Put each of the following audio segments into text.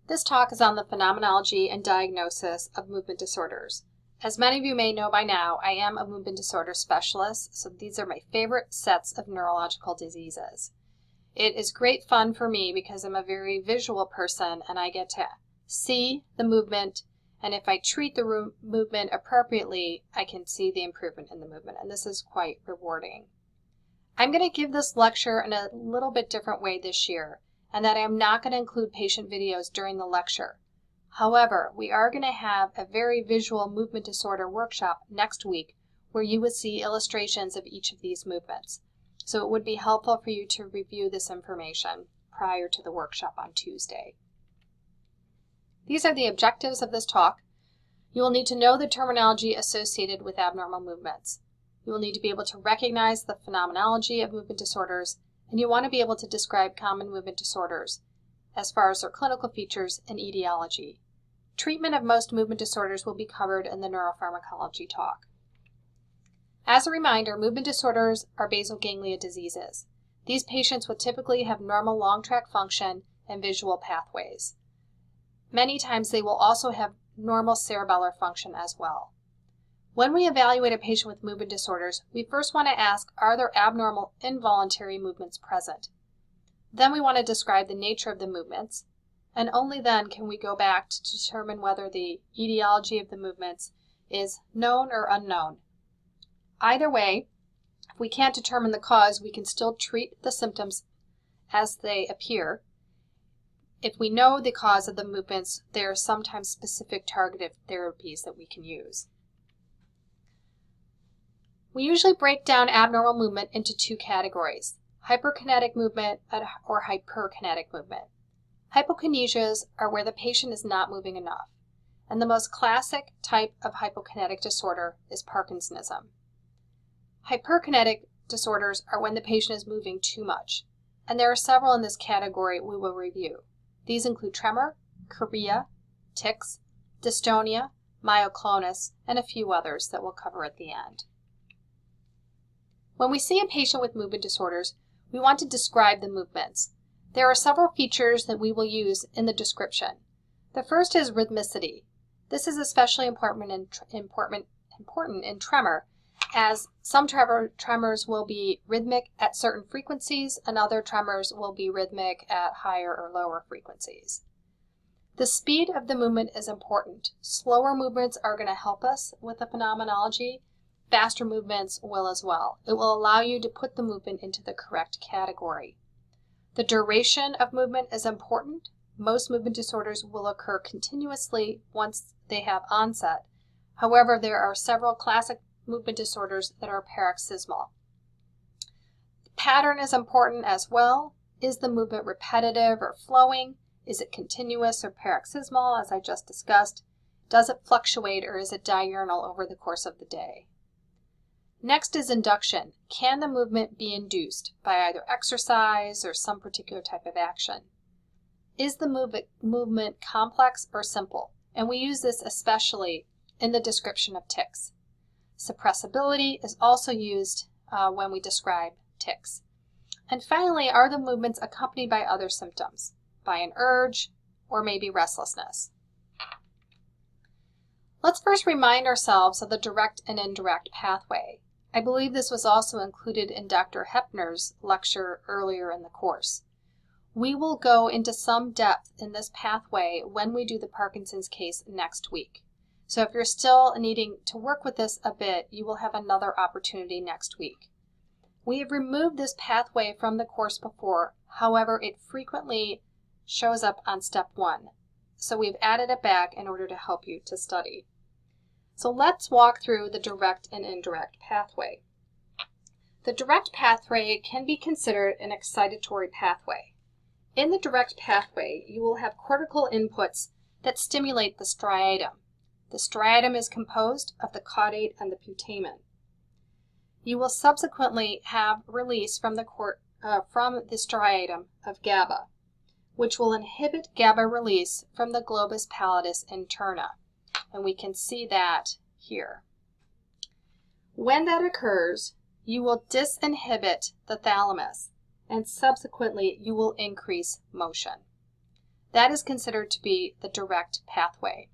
This talk is on the phenomenology and diagnosis of movement disorders. As many of you may know by now, I am a movement disorder specialist, so these are my favorite sets of neurological diseases. It is great fun for me because I'm a very visual person and I get to see the movement, and if I treat the movement appropriately, I can see the improvement in the movement, and this is quite rewarding. I'm going to give this lecture in a little bit different way this year, and that I'm not going to include patient videos during the lecture. However, we are going to have a very visual movement disorder workshop next week where you would see illustrations of each of these movements. So it would be helpful for you to review this information prior to the workshop on Tuesday. These are the objectives of this talk. You will need to know the terminology associated with abnormal movements. You will need to be able to recognize the phenomenology of movement disorders, and you want to be able to describe common movement disorders as far as their clinical features and etiology. Treatment of most movement disorders will be covered in the neuropharmacology talk. As a reminder, movement disorders are basal ganglia diseases. These patients will typically have normal long tract function and visual pathways. Many times they will also have normal cerebellar function as well. When we evaluate a patient with movement disorders, we first want to ask, are there abnormal involuntary movements present? Then we want to describe the nature of the movements, and only then can we go back to determine whether the etiology of the movements is known or unknown. Either way, if we can't determine the cause, we can still treat the symptoms as they appear. If we know the cause of the movements, there are sometimes specific targeted therapies that we can use. We usually break down abnormal movement into two categories: hyperkinetic movement or hyperkinetic movement. Hypokinesias are where the patient is not moving enough, and the most classic type of hypokinetic disorder is Parkinsonism. Hyperkinetic disorders are when the patient is moving too much, and there are several in this category we will review. These include tremor, chorea, tics, dystonia, myoclonus, and a few others that we'll cover at the end. When we see a patient with movement disorders, we want to describe the movements. There are several features that we will use in the description. The first is rhythmicity. This is especially important in tremor, as some tremors will be rhythmic at certain frequencies and other tremors will be rhythmic at higher or lower frequencies. The speed of the movement is important. Slower movements are going to help us with the phenomenology. Faster movements will as well. It will allow you to put the movement into the correct category. The duration of movement is important. Most movement disorders will occur continuously once they have onset. However, there are several classic movement disorders that are paroxysmal. The pattern is important as well. Is the movement repetitive or flowing? Is it continuous or paroxysmal, as I just discussed? Does it fluctuate or is it diurnal over the course of the day? Next is induction. Can the movement be induced by either exercise or some particular type of action? Is the movement complex or simple? And we use this especially in the description of tics. Suppressibility is also used when we describe tics. And finally, are the movements accompanied by other symptoms, by an urge or maybe restlessness? Let's first remind ourselves of the direct and indirect pathway. I believe this was also included in Dr. Hepner's lecture earlier in the course. We will go into some depth in this pathway when we do the Parkinson's case next week. So if you're still needing to work with this a bit, you will have another opportunity next week. We have removed this pathway from the course before, however, it frequently shows up on step 1. So we've added it back in order to help you to study. So let's walk through the direct and indirect pathway. The direct pathway can be considered an excitatory pathway. In the direct pathway, you will have cortical inputs that stimulate the striatum. The striatum is composed of the caudate and the putamen. You will subsequently have release from the striatum of GABA, which will inhibit GABA release from the globus pallidus interna. And we can see that here. When that occurs, you will disinhibit the thalamus, and subsequently you will increase motion. That is considered to be the direct pathway.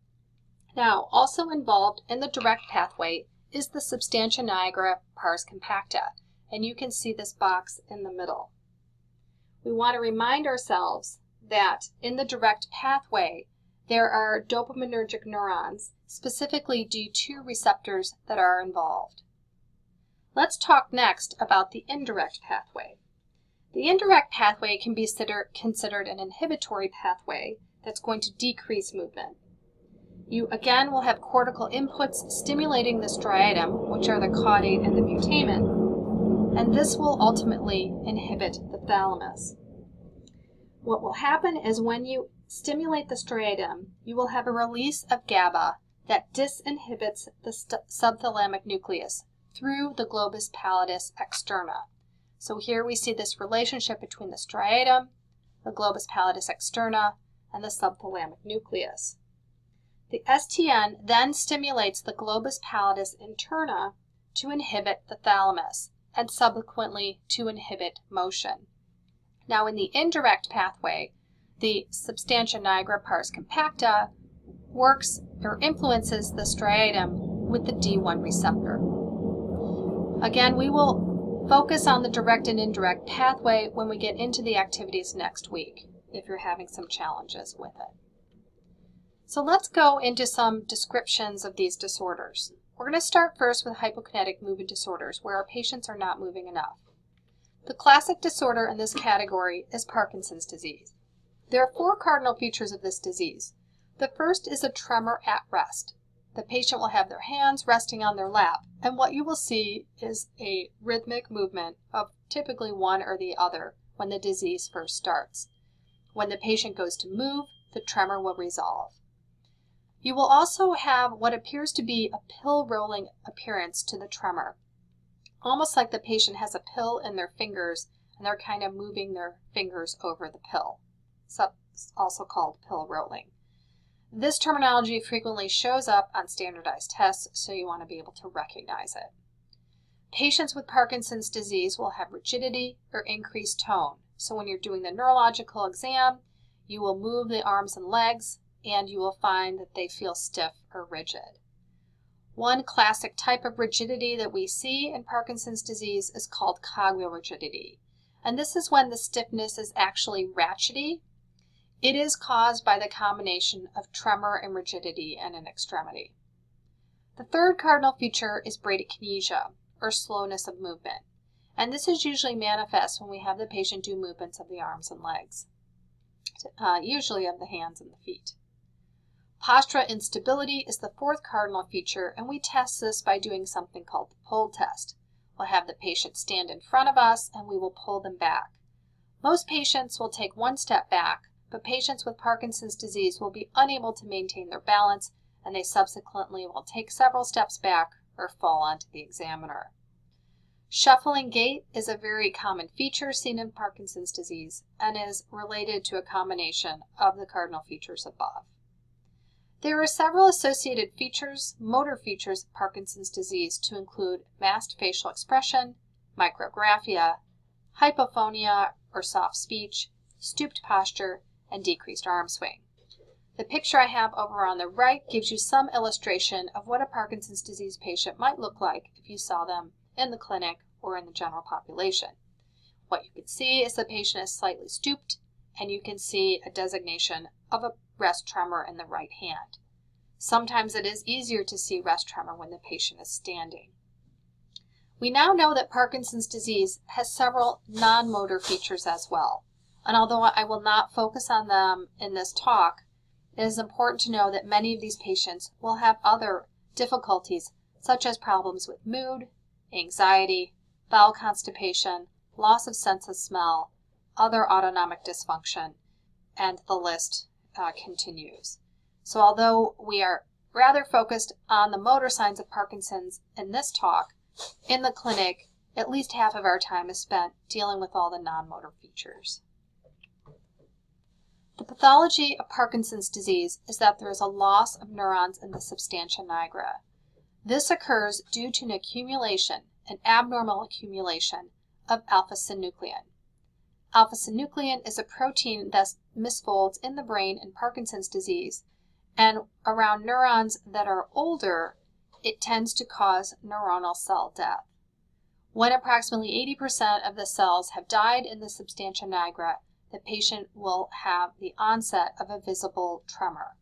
Now, also involved in the direct pathway is the substantia nigra pars compacta, and you can see this box in the middle. We want to remind ourselves that in the direct pathway, there are dopaminergic neurons, specifically D2 receptors, that are involved. Let's talk next about the indirect pathway. The indirect pathway can be considered an inhibitory pathway that's going to decrease movement. You again will have cortical inputs stimulating the striatum, which are the caudate and the putamen, and this will ultimately inhibit the thalamus. What will happen is when you stimulate the striatum, you will have a release of GABA that disinhibits the subthalamic nucleus through the globus pallidus externa. So here we see this relationship between the striatum, the globus pallidus externa, and the subthalamic nucleus. The STN then stimulates the globus pallidus interna to inhibit the thalamus and subsequently to inhibit motion. Now in the indirect pathway, the substantia nigra pars compacta works or influences the striatum with the D1 receptor. Again, we will focus on the direct and indirect pathway when we get into the activities next week, if you're having some challenges with it. So let's go into some descriptions of these disorders. We're going to start first with hypokinetic movement disorders, where our patients are not moving enough. The classic disorder in this category is Parkinson's disease. There are 4 cardinal features of this disease. The first is a tremor at rest. The patient will have their hands resting on their lap, and what you will see is a rhythmic movement of typically one or the other when the disease first starts. When the patient goes to move, the tremor will resolve. You will also have what appears to be a pill rolling appearance to the tremor, almost like the patient has a pill in their fingers and they're kind of moving their fingers over the pill. So it's also called pill rolling. This terminology frequently shows up on standardized tests, so you want to be able to recognize it. Patients with Parkinson's disease will have rigidity or increased tone. So when you're doing the neurological exam, you will move the arms and legs, and you will find that they feel stiff or rigid. One classic type of rigidity that we see in Parkinson's disease is called cogwheel rigidity. And this is when the stiffness is actually ratchety. It is caused by the combination of tremor and rigidity in an extremity. The third cardinal feature is bradykinesia, or slowness of movement. And this is usually manifest when we have the patient do movements of the arms and legs, usually of the hands and the feet. Postural instability is the 4th cardinal feature, and we test this by doing something called the pull test. We'll have the patient stand in front of us and we will pull them back. Most patients will take 1 step back, but patients with Parkinson's disease will be unable to maintain their balance, and they subsequently will take several steps back or fall onto the examiner. Shuffling gait is a very common feature seen in Parkinson's disease and is related to a combination of the cardinal features above. There are several associated features, motor features of Parkinson's disease, to include masked facial expression, micrographia, hypophonia or soft speech, stooped posture, and decreased arm swing. The picture I have over on the right gives you some illustration of what a Parkinson's disease patient might look like if you saw them in the clinic or in the general population. What you can see is the patient is slightly stooped, and you can see a designation of a rest tremor in the right hand. Sometimes it is easier to see rest tremor when the patient is standing. We now know that Parkinson's disease has several non-motor features as well. And although I will not focus on them in this talk, it is important to know that many of these patients will have other difficulties, such as problems with mood, anxiety, bowel constipation, loss of sense of smell, other autonomic dysfunction, and the list continues. So although we are rather focused on the motor signs of Parkinson's in this talk, in the clinic, at least half of our time is spent dealing with all the non-motor features. The pathology of Parkinson's disease is that there is a loss of neurons in the substantia nigra. This occurs due to an abnormal accumulation of alpha-synuclein. Alpha-synuclein is a protein that misfolds in the brain in Parkinson's disease, and around neurons that are older, it tends to cause neuronal cell death. When approximately 80% of the cells have died in the substantia nigra, the patient will have the onset of a visible tremor.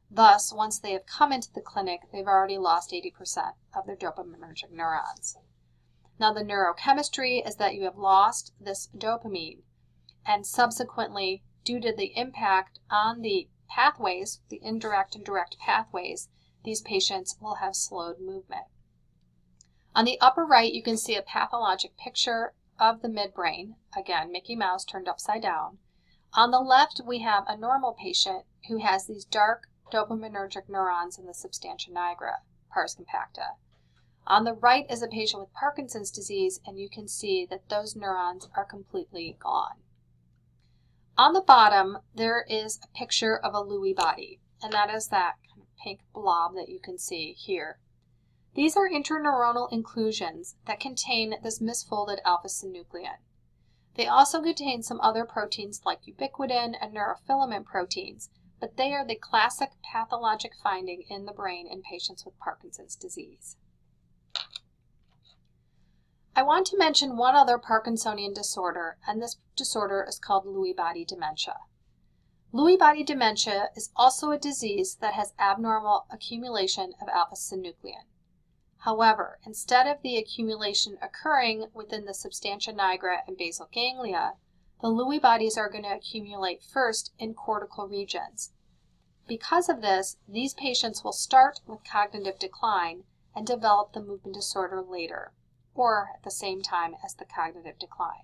Thus, once they have come into the clinic, they've already lost 80% of their dopaminergic neurons. Now, the neurochemistry is that you have lost this dopamine, and subsequently, due to the impact on the pathways, the indirect and direct pathways, these patients will have slowed movement. On the upper right, you can see a pathologic picture of the midbrain. Again, Mickey Mouse turned upside down. On the left, we have a normal patient who has these dark dopaminergic neurons in the substantia nigra, pars compacta. On the right is a patient with Parkinson's disease, and you can see that those neurons are completely gone. On the bottom, there is a picture of a Lewy body, and that is that kind of pink blob that you can see here. These are interneuronal inclusions that contain this misfolded alpha-synuclein. They also contain some other proteins like ubiquitin and neurofilament proteins, but they are the classic pathologic finding in the brain in patients with Parkinson's disease. I want to mention one other Parkinsonian disorder, and this disorder is called Lewy body dementia. Lewy body dementia is also a disease that has abnormal accumulation of alpha-synuclein. However, instead of the accumulation occurring within the substantia nigra and basal ganglia, the Lewy bodies are going to accumulate first in cortical regions. Because of this, these patients will start with cognitive decline and develop the movement disorder later, or at the same time as the cognitive decline.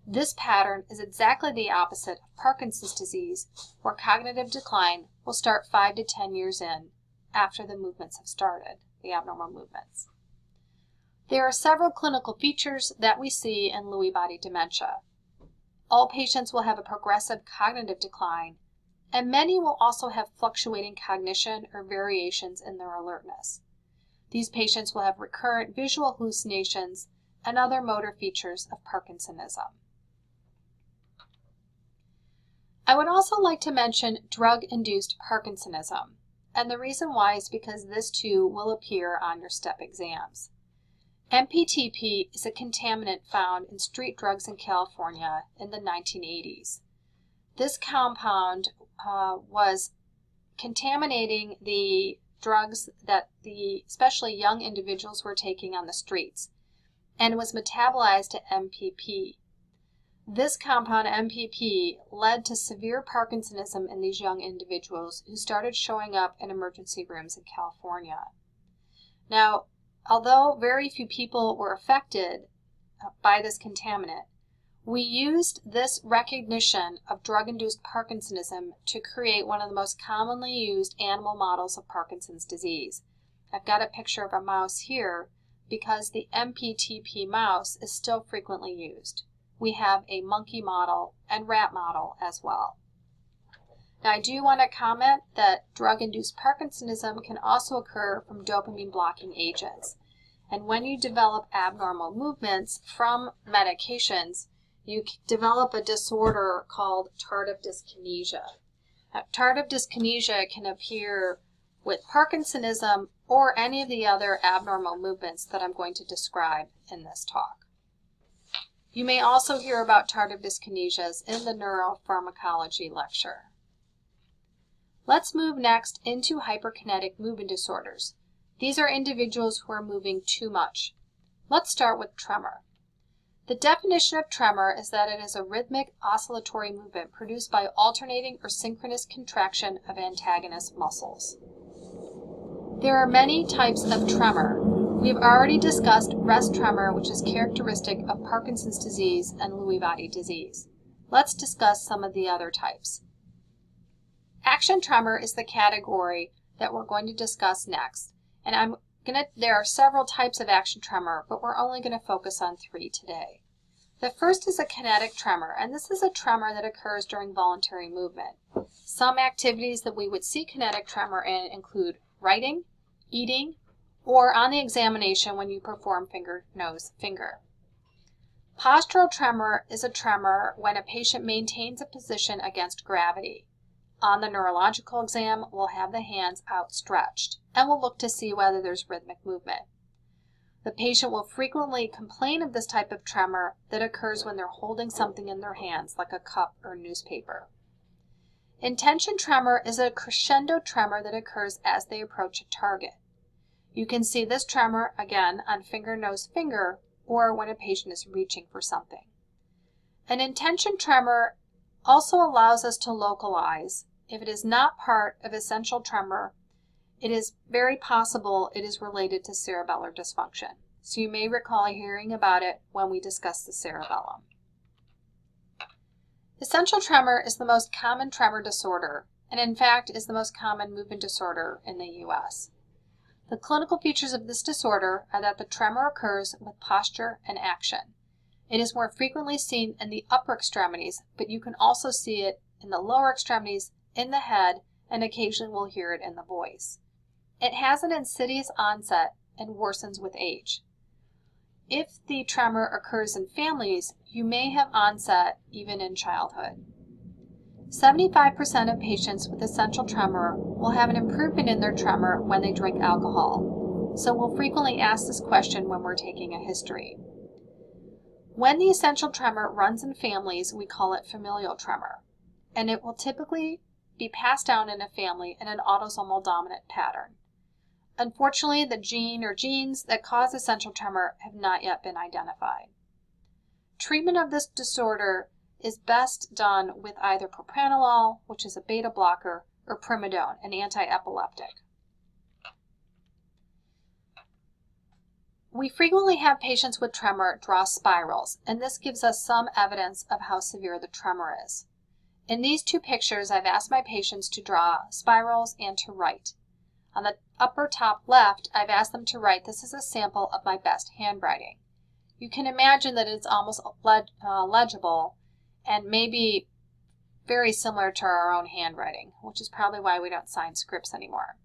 This pattern is exactly the opposite of Parkinson's disease, where cognitive decline will start 5 to 10 years in after the movements have started, the abnormal movements. There are several clinical features that we see in Lewy body dementia. All patients will have a progressive cognitive decline, and many will also have fluctuating cognition or variations in their alertness. These patients will have recurrent visual hallucinations and other motor features of Parkinsonism. I would also like to mention drug-induced Parkinsonism, and the reason why is because this too will appear on your STEP exams. MPTP is a contaminant found in street drugs in California in the 1980s. This compound was contaminating the drugs that especially young individuals were taking on the streets, and was metabolized to MPP. This compound, MPP, led to severe Parkinsonism in these young individuals who started showing up in emergency rooms in California. Now, although very few people were affected by this contaminant, we used this recognition of drug-induced Parkinsonism to create one of the most commonly used animal models of Parkinson's disease. I've got a picture of a mouse here because the MPTP mouse is still frequently used. We have a monkey model and rat model as well. Now, I do want to comment that drug-induced Parkinsonism can also occur from dopamine-blocking agents. And when you develop abnormal movements from medications, you develop a disorder called tardive dyskinesia. Now, tardive dyskinesia can appear with Parkinsonism or any of the other abnormal movements that I'm going to describe in this talk. You may also hear about tardive dyskinesias in the neuropharmacology lecture. Let's move next into hyperkinetic movement disorders. These are individuals who are moving too much. Let's start with tremor. The definition of tremor is that it is a rhythmic oscillatory movement produced by alternating or synchronous contraction of antagonist muscles. There are many types of tremor. We have already discussed rest tremor, which is characteristic of Parkinson's disease and Lewy body disease. Let's discuss some of the other types. Action tremor is the category that we're going to discuss next. And there are several types of action tremor, but we're only going to focus on 3 today. The first is a kinetic tremor, and this is a tremor that occurs during voluntary movement. Some activities that we would see kinetic tremor in include writing, eating, or on the examination when you perform finger, nose, finger. Postural tremor is a tremor when a patient maintains a position against gravity. On the neurological exam, we'll have the hands outstretched, and we'll look to see whether there's rhythmic movement. The patient will frequently complain of this type of tremor that occurs when they're holding something in their hands, like a cup or newspaper. Intention tremor is a crescendo tremor that occurs as they approach a target. You can see this tremor, again, on finger, nose, finger, or when a patient is reaching for something. An intention tremor also allows us to localize. If it is not part of essential tremor, it is very possible it is related to cerebellar dysfunction. So you may recall hearing about it when we discuss the cerebellum. Essential tremor is the most common tremor disorder, and in fact is the most common movement disorder in the U.S. The clinical features of this disorder are that the tremor occurs with posture and action. It is more frequently seen in the upper extremities, but you can also see it in the lower extremities, in the head, and occasionally we'll hear it in the voice. It has an insidious onset and worsens with age. If the tremor occurs in families, you may have onset even in childhood. 75% of patients with essential tremor will have an improvement in their tremor when they drink alcohol. So we'll frequently ask this question when we're taking a history. When the essential tremor runs in families, we call it familial tremor, and it will typically be passed down in a family in an autosomal dominant pattern. Unfortunately, the gene or genes that cause essential tremor have not yet been identified. Treatment of this disorder is best done with either propranolol, which is a beta blocker, or primidone, an anti-epileptic. We frequently have patients with tremor draw spirals, and this gives us some evidence of how severe the tremor is. In these two pictures, I've asked my patients to draw spirals and to write. On the upper top left, I've asked them to write, "This is a sample of my best handwriting." You can imagine that it's almost legible and maybe very similar to our own handwriting, which is probably why we don't sign scripts anymore.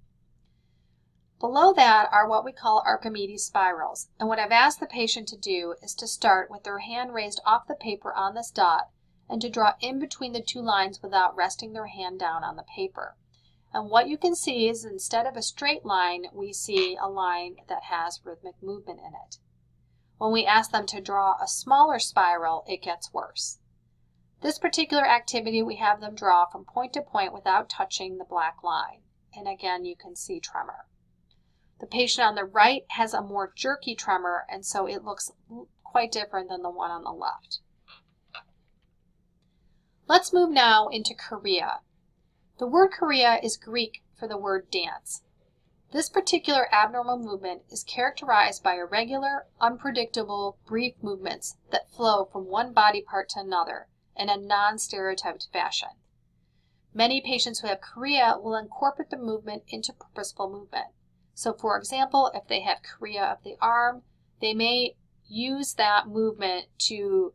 Below that are what we call Archimedes spirals, and what I've asked the patient to do is to start with their hand raised off the paper on this dot and to draw in between the two lines without resting their hand down on the paper. And what you can see is instead of a straight line, we see a line that has rhythmic movement in it. When we ask them to draw a smaller spiral, it gets worse. This particular activity, we have them draw from point to point without touching the black line. And again, you can see tremor. The patient on the right has a more jerky tremor, and so it looks quite different than the one on the left. Let's move now into chorea. The word chorea is Greek for the word dance. This particular abnormal movement is characterized by irregular, unpredictable, brief movements that flow from one body part to another in a non-stereotyped fashion. Many patients who have chorea will incorporate the movement into purposeful movement. So for example, if they have chorea of the arm, they may use that movement to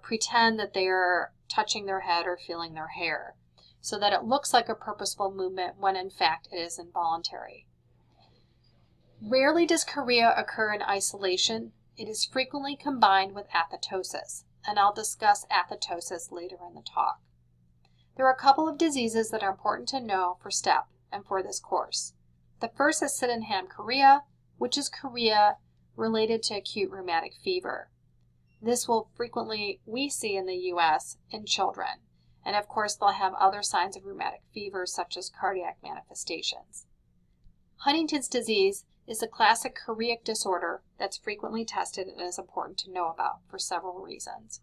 pretend that they are touching their head or feeling their hair, so that it looks like a purposeful movement when in fact it is involuntary. Rarely does chorea occur in isolation. It is frequently combined with athetosis, and I'll discuss athetosis later in the talk. There are a couple of diseases that are important to know for STEP and for this course. The first is Sydenham chorea, which is chorea related to acute rheumatic fever. This will frequently, we see in the U.S. in children, and of course they'll have other signs of rheumatic fever such as cardiac manifestations. Huntington's disease is a classic choreic disorder that's frequently tested and is important to know about for several reasons.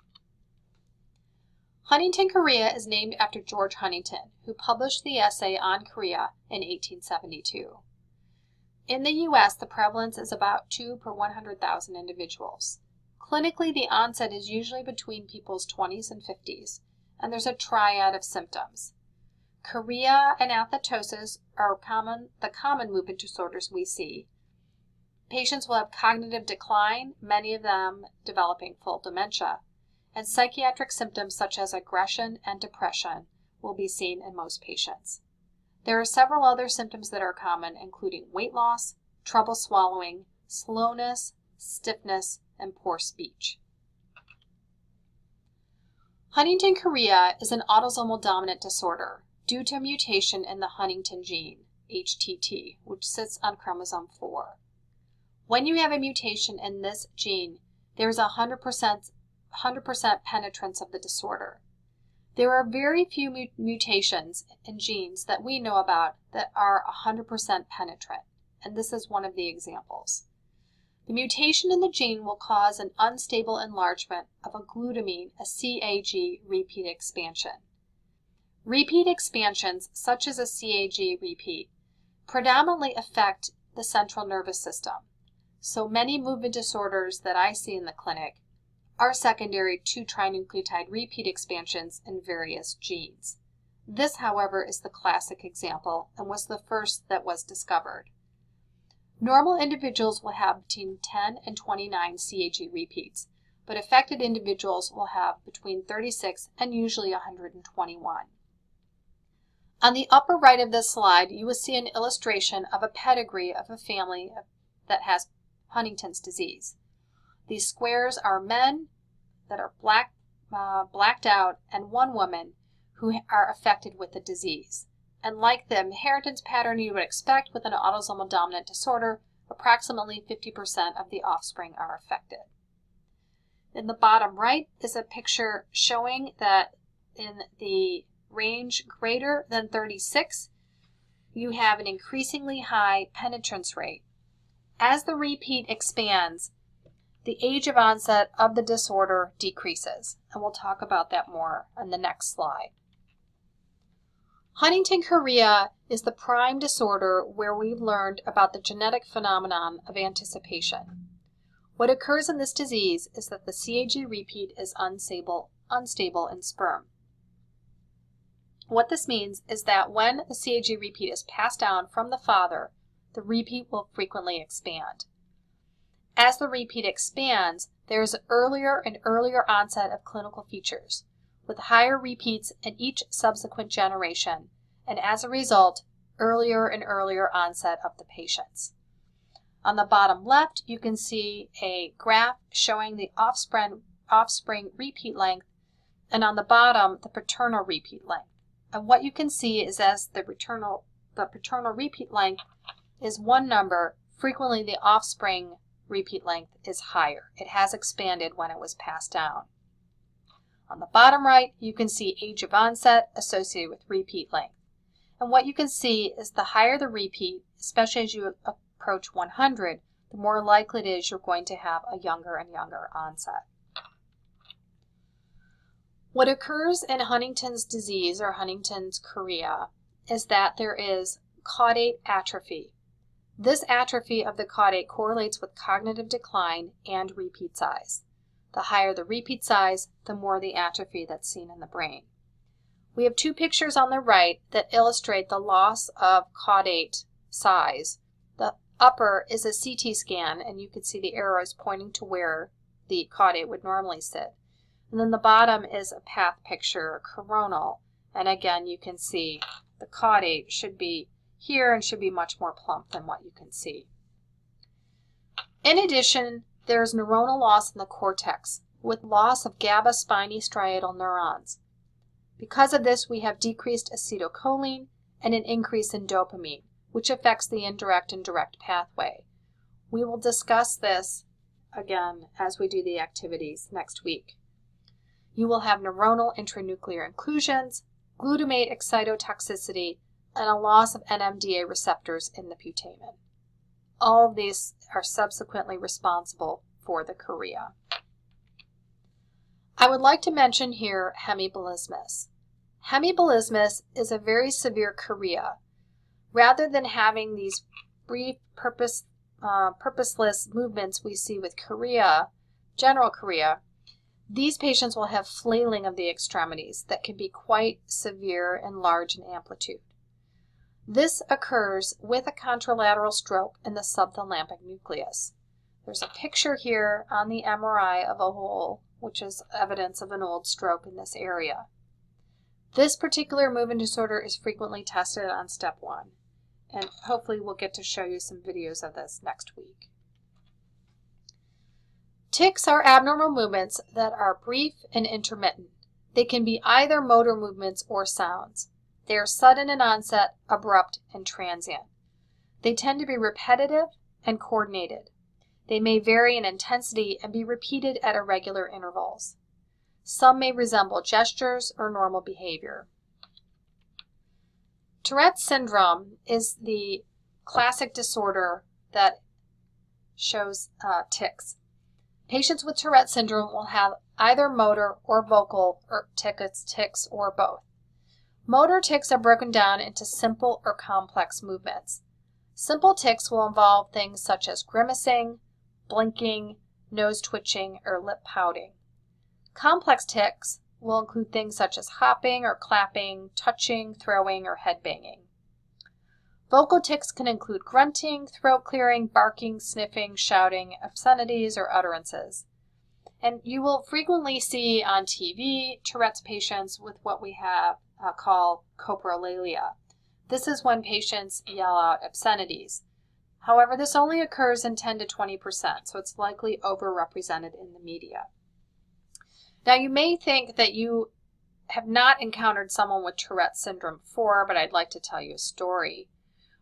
Huntington chorea is named after George Huntington, who published the essay on chorea in 1872. In the U.S., the prevalence is about 2 per 100,000 individuals. Clinically, the onset is usually between people's 20s and 50s, and there's a triad of symptoms. Chorea and athetosis are the common movement disorders we see. Patients will have cognitive decline, many of them developing full dementia, and psychiatric symptoms such as aggression and depression will be seen in most patients. There are several other symptoms that are common, including weight loss, trouble swallowing, slowness, stiffness, and poor speech. Huntington chorea is an autosomal dominant disorder due to a mutation in the Huntington gene, HTT, which sits on chromosome 4. When you have a mutation in this gene, there is 100% penetrance of the disorder. There are very few mutations in genes that we know about that are 100% penetrant, and this is one of the examples. The mutation in the gene will cause an unstable enlargement of a glutamine, a CAG repeat expansion. Repeat expansions, such as a CAG repeat, predominantly affect the central nervous system. So many movement disorders that I see in the clinic are secondary to trinucleotide repeat expansions in various genes. This, however, is the classic example and was the first that was discovered. Normal individuals will have between 10 and 29 CAG repeats, but affected individuals will have between 36 and usually 121. On the upper right of this slide, you will see an illustration of a pedigree of a family that has Huntington's disease. These squares are men that are blacked out and one woman who are affected with the disease. And like the inheritance pattern you would expect with an autosomal dominant disorder, approximately 50% of the offspring are affected. In the bottom right is a picture showing that in the range greater than 36, you have an increasingly high penetrance rate. As the repeat expands, the age of onset of the disorder decreases, and we'll talk about that more on the next slide. Huntington chorea is the prime disorder where we've learned about the genetic phenomenon of anticipation. What occurs in this disease is that the CAG repeat is unstable in sperm. What this means is that when the CAG repeat is passed down from the father, the repeat will frequently expand. As the repeat expands, there is an earlier and earlier onset of clinical features, with higher repeats in each subsequent generation, and as a result, earlier and earlier onset of the patients. On the bottom left, you can see a graph showing the offspring repeat length, and on the bottom, the paternal repeat length. And what you can see is as the paternal repeat length is one number, frequently the offspring repeat length is higher. It has expanded when it was passed down. On the bottom right, you can see age of onset associated with repeat length. And what you can see is the higher the repeat, especially as you approach 100, the more likely it is you're going to have a younger and younger onset. What occurs in Huntington's disease or Huntington's chorea is that there is caudate atrophy. This atrophy of the caudate correlates with cognitive decline and repeat size. The higher the repeat size, the more the atrophy that's seen in the brain. We have two pictures on the right that illustrate the loss of caudate size. The upper is a CT scan, and you can see the arrows pointing to where the caudate would normally sit. And then the bottom is a path picture, coronal, and again you can see the caudate should be here and should be much more plump than what you can see. In addition, there is neuronal loss in the cortex with loss of GABA spiny striatal neurons. Because of this, we have decreased acetylcholine and an increase in dopamine, which affects the indirect and direct pathway. We will discuss this again as we do the activities next week. You will have neuronal intranuclear inclusions, glutamate excitotoxicity, and a loss of NMDA receptors in the putamen. All of these are subsequently responsible for the chorea. I would like to mention here hemibolismus. Hemibolismus is a very severe chorea. Rather than having these brief purposeless movements we see with chorea, general chorea, these patients will have flailing of the extremities that can be quite severe and large in amplitude. This occurs with a contralateral stroke in the subthalamic nucleus. There's a picture here on the MRI of a hole, which is evidence of an old stroke in this area. This particular movement disorder is frequently tested on step 1, and hopefully we'll get to show you some videos of this next week. Tics are abnormal movements that are brief and intermittent. They can be either motor movements or sounds. They are sudden in onset, abrupt, and transient. They tend to be repetitive and coordinated. They may vary in intensity and be repeated at irregular intervals. Some may resemble gestures or normal behavior. Tourette's syndrome is the classic disorder that shows tics. Patients with Tourette's syndrome will have either motor or vocal tics or both. Motor tics are broken down into simple or complex movements. Simple tics will involve things such as grimacing, blinking, nose twitching, or lip pouting. Complex tics will include things such as hopping or clapping, touching, throwing, or head banging. Vocal tics can include grunting, throat clearing, barking, sniffing, shouting, obscenities, or utterances. And you will frequently see on TV Tourette's patients with what we have called coprolalia. This is when patients yell out obscenities. However, this only occurs in 10 to 20%, so it's likely overrepresented in the media. Now, you may think that you have not encountered someone with Tourette's syndrome before, but I'd like to tell you a story.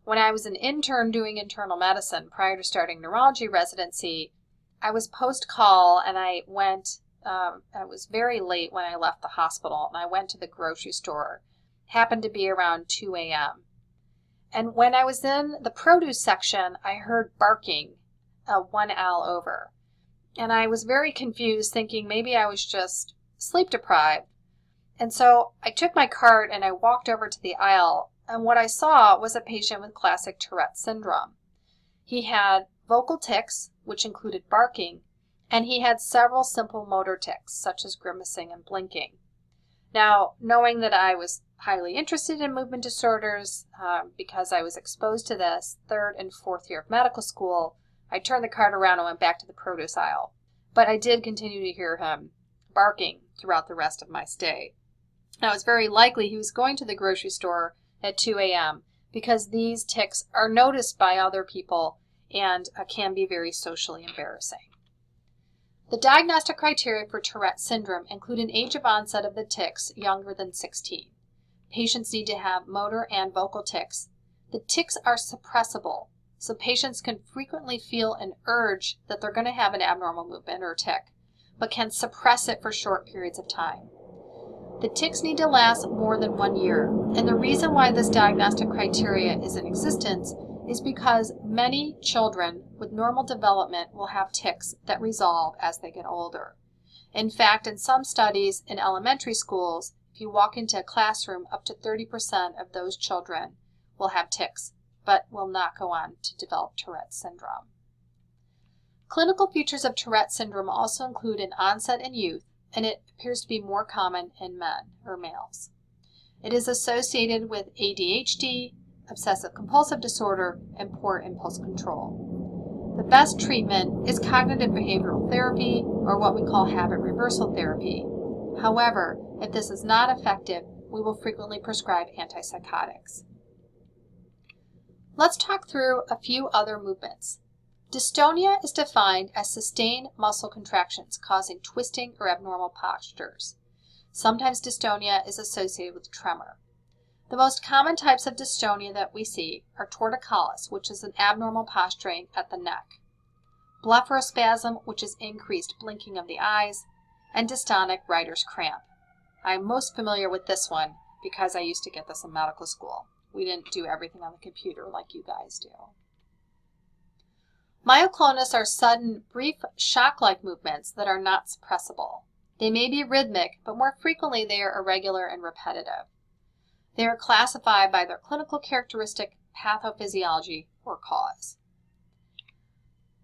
When I was an intern doing internal medicine prior to starting neurology residency, I was post-call and I was very late when I left the hospital, and I went to the grocery store. It happened to be around 2 a.m. And when I was in the produce section, I heard barking 1 aisle over. And I was very confused, thinking maybe I was just sleep deprived. And so I took my cart and I walked over to the aisle, and what I saw was a patient with classic Tourette's syndrome. He had vocal tics, which included barking, and he had several simple motor tics, such as grimacing and blinking. Now, knowing that I was highly interested in movement disorders because I was exposed to this third and fourth year of medical school, I turned the cart around and went back to the produce aisle. But I did continue to hear him barking throughout the rest of my stay. Now, it's very likely he was going to the grocery store at 2 a.m. because these tics are noticed by other people and can be very socially embarrassing. The diagnostic criteria for Tourette's syndrome include an age of onset of the tics younger than 16. Patients need to have motor and vocal tics. The tics are suppressible, so patients can frequently feel an urge that they're going to have an abnormal movement or tic, but can suppress it for short periods of time. The tics need to last more than 1 year, and the reason why this diagnostic criteria is in existence is because many children with normal development will have tics that resolve as they get older. In fact, in some studies in elementary schools, if you walk into a classroom, up to 30% of those children will have tics, but will not go on to develop Tourette's syndrome. Clinical features of Tourette's syndrome also include an onset in youth, and it appears to be more common in men or males. It is associated with ADHD, obsessive-compulsive disorder, and poor impulse control. The best treatment is cognitive behavioral therapy, or what we call habit reversal therapy. However, if this is not effective, we will frequently prescribe antipsychotics. Let's talk through a few other movements. Dystonia is defined as sustained muscle contractions causing twisting or abnormal postures. Sometimes dystonia is associated with tremor. The most common types of dystonia that we see are torticollis, which is an abnormal posturing at the neck, blepharospasm, which is increased blinking of the eyes, and dystonic writer's cramp. I'm most familiar with this one because I used to get this in medical school. We didn't do everything on the computer like you guys do. Myoclonus are sudden, brief, shock-like movements that are not suppressible. They may be rhythmic, but more frequently they are irregular and repetitive. They are classified by their clinical characteristic, pathophysiology, or cause.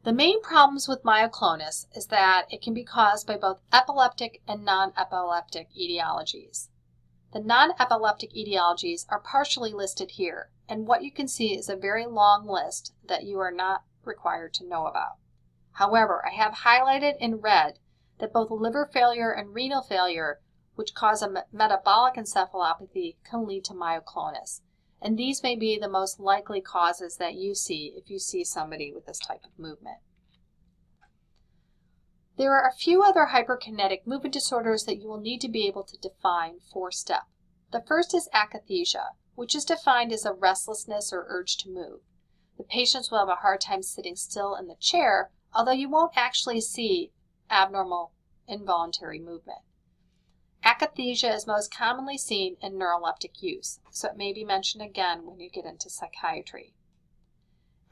The main problems with myoclonus is that it can be caused by both epileptic and non-epileptic etiologies. The non-epileptic etiologies are partially listed here, and what you can see is a very long list that you are not required to know about. However, I have highlighted in red that both liver failure and renal failure, which cause a metabolic encephalopathy, can lead to myoclonus. And these may be the most likely causes that you see if you see somebody with this type of movement. There are a few other hyperkinetic movement disorders that you will need to be able to define for STEP. The first is akathisia, which is defined as a restlessness or urge to move. The patients will have a hard time sitting still in the chair, although you won't actually see abnormal involuntary movement. Akathisia is most commonly seen in neuroleptic use, so it may be mentioned again when you get into psychiatry.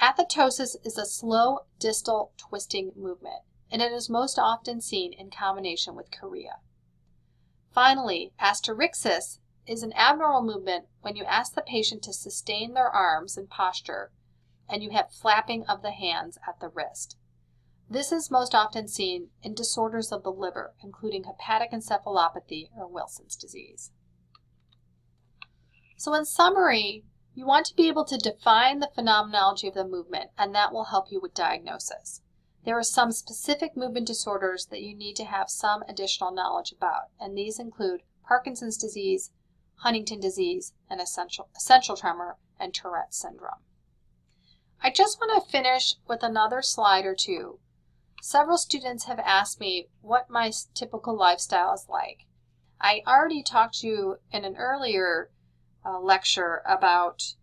Athetosis is a slow distal twisting movement, and it is most often seen in combination with chorea. Finally, asterixis is an abnormal movement when you ask the patient to sustain their arms in posture and you have flapping of the hands at the wrist. This is most often seen in disorders of the liver, including hepatic encephalopathy or Wilson's disease. So in summary, you want to be able to define the phenomenology of the movement, and that will help you with diagnosis. There are some specific movement disorders that you need to have some additional knowledge about, and these include Parkinson's disease, Huntington disease, and essential tremor, and Tourette's syndrome. I just want to finish with another slide or two. Several students have asked me what my typical lifestyle is like. I already talked to you in an earlier lecture about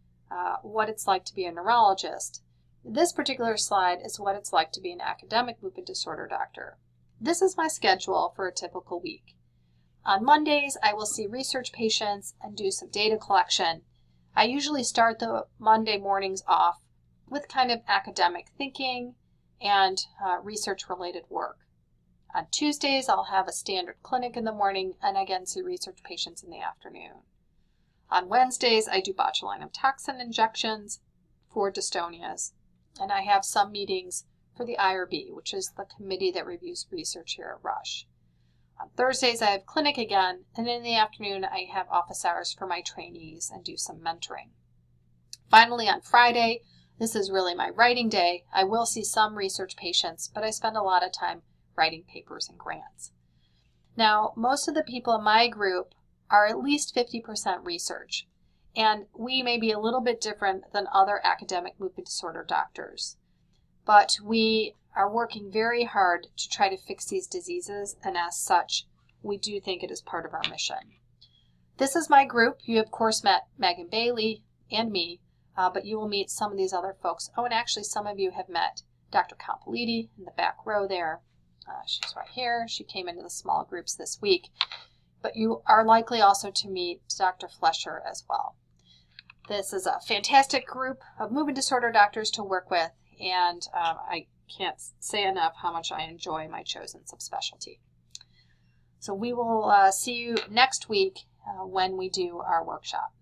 what it's like to be a neurologist. This particular slide is what it's like to be an academic movement disorder doctor. This is my schedule for a typical week. On Mondays, I will see research patients and do some data collection. I usually start the Monday mornings off with kind of academic thinking and research-related work. On Tuesdays, I'll have a standard clinic in the morning and again see research patients in the afternoon. On Wednesdays, I do botulinum toxin injections for dystonias, and I have some meetings for the IRB, which is the committee that reviews research here at Rush. On Thursdays, I have clinic again, and in the afternoon, I have office hours for my trainees and do some mentoring. Finally, on Friday, this is really my writing day. I will see some research patients, but I spend a lot of time writing papers and grants. Now, most of the people in my group are at least 50% research, and we may be a little bit different than other academic movement disorder doctors, but we are working very hard to try to fix these diseases, and as such, we do think it is part of our mission. This is my group. You, of course, met Megan Bailey and me, but you will meet some of these other folks. Oh, and actually some of you have met Dr. Compoliti in the back row there. She's right here. She came into the small groups this week. But you are likely also to meet Dr. Flesher as well. This is a fantastic group of movement disorder doctors to work with, and I can't say enough how much I enjoy my chosen subspecialty. So we will see you next week when we do our workshop.